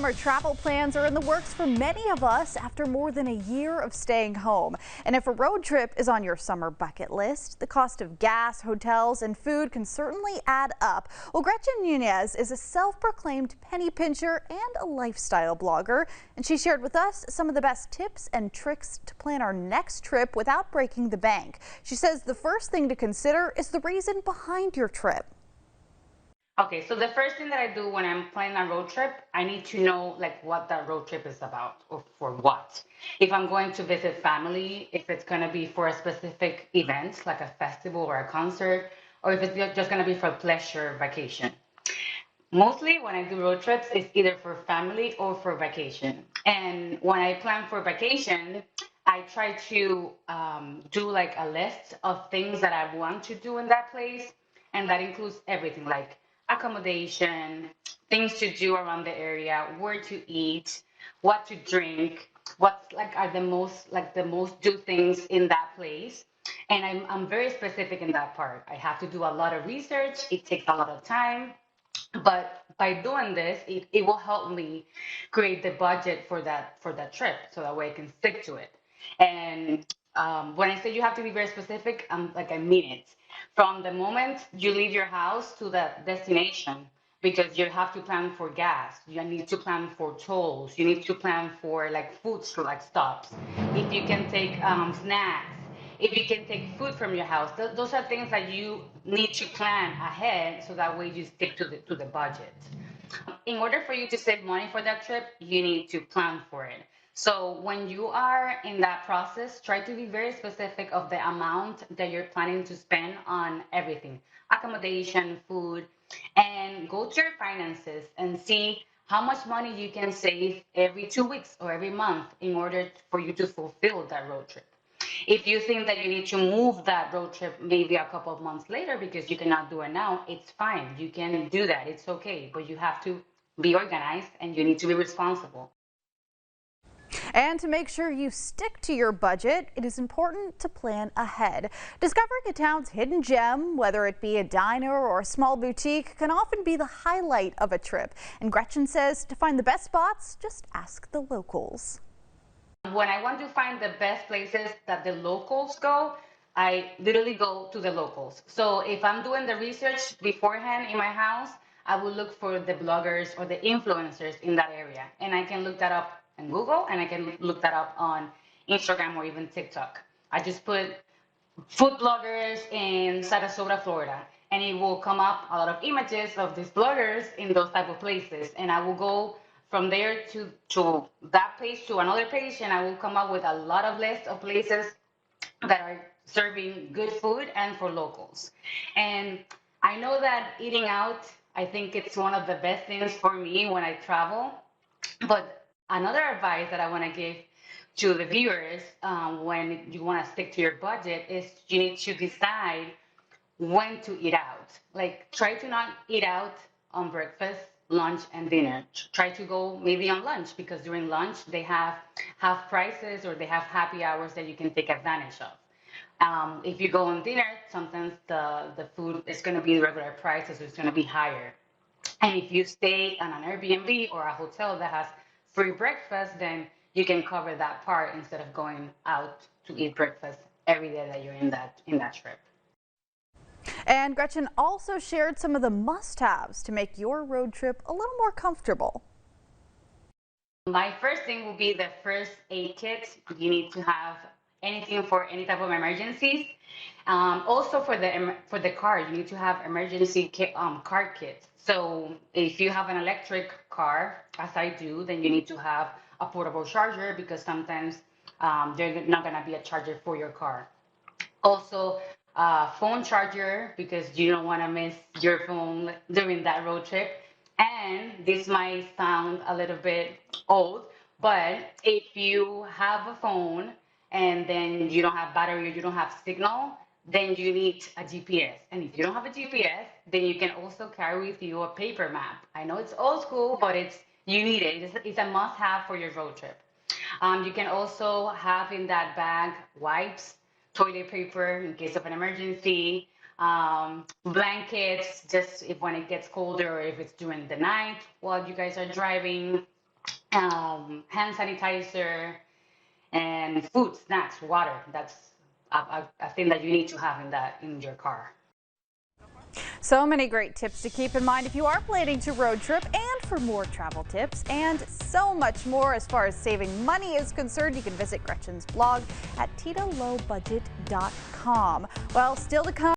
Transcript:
Summer travel plans are in the works for many of us after more than a year of staying home. And if a road trip is on your summer bucket list, the cost of gas, hotels, and food can certainly add up. Well, Gretchen Nunez is a self-proclaimed penny pincher and a lifestyle blogger, and she shared with us some of the best tips and tricks to plan our next trip without breaking the bank. She says the first thing to consider is the reason behind your trip. Okay, so the first thing that I do when I'm planning a road trip, I need to know like what that road trip is about or for what. If I'm going to visit family, if it's going to be for a specific event like a festival or a concert, or if it's just going to be for pleasure vacation. Mostly when I do road trips, it's either for family or for vacation. And when I plan for vacation, I try to do like a list of things that I want to do in that place. And that includes everything like accommodation, things to do around the area, where to eat, what to drink, what like are the most do things in that place. And I'm very specific in that part. I have to do a lot of research. It takes a lot of time. But by doing this, it will help me create the budget for that trip, so that way I can stick to it. And when I say you have to be very specific, I mean it. From the moment you leave your house to the destination, because you have to plan for gas, you need to plan for tolls, you need to plan for like food like stops. If you can take snacks, if you can take food from your house, those are things that you need to plan ahead so that way you stick to the budget. In order for you to save money for that trip, you need to plan for it. So when you are in that process, try to be very specific of the amount that you're planning to spend on everything, accommodation, food, and go to your finances and see how much money you can save every 2 weeks or every month in order for you to fulfill that road trip. If you think that you need to move that road trip maybe a couple of months later because you cannot do it now, it's fine. You can do that. It's okay. But you have to be organized and you need to be responsible. And to make sure you stick to your budget, it is important to plan ahead. Discovering a town's hidden gem, whether it be a diner or a small boutique, can often be the highlight of a trip. And Gretchen says to find the best spots, just ask the locals. When I want to find the best places that the locals go, I literally go to the locals. So if I'm doing the research beforehand in my house, I will look for the bloggers or the influencers in that area. And I can look that up in Google and I can look that up on Instagram or even TikTok. I just put food bloggers in Sarasota, Florida, and it will come up a lot of images of these bloggers in those type of places. And I will go from there to that page to another page, and I will come up with a lot of lists of places that are serving good food and for locals. And I know that eating out, I think it's one of the best things for me when I travel. But another advice that I want to give to the viewers when you want to stick to your budget is you need to decide when to eat out. Like try to not eat out on breakfast, lunch, and dinner. Try to go maybe on lunch because during lunch they have half prices or they have happy hours that you can take advantage of. If you go on dinner, sometimes the food is going to be regular prices, so it's going to be higher. And if you stay on an Airbnb or a hotel that has free breakfast, then you can cover that part instead of going out to eat breakfast every day that you're in that trip. And Gretchen also shared some of the must-haves to make your road trip a little more comfortable. My first thing will be the first aid kit. You need to have anything for any type of emergencies. Also for the car, you need to have emergency car kit. So if you have an electric car, as I do, then you need to have a portable charger because sometimes there's not going to be a charger for your car. Also, phone charger because you don't want to miss your phone during that road trip. And this might sound a little bit old, but if you have a phone and then you don't have battery or you don't have signal, then you need a GPS. And if you don't have a GPS, then you can also carry with you a paper map. I know it's old school, but you need it. It's a must-have for your road trip. You can also have in that bag wipes, toilet paper in case of an emergency, blankets just if when it gets colder or if it's during the night while you guys are driving, hand sanitizer, and food, snacks, water. That's a thing that you need to have in your car. So many great tips to keep in mind if you are planning to road trip, and for more travel tips and so much more as far as saving money is concerned, you can visit Gretchen's blog at titalowbudget.com. Well, still to come.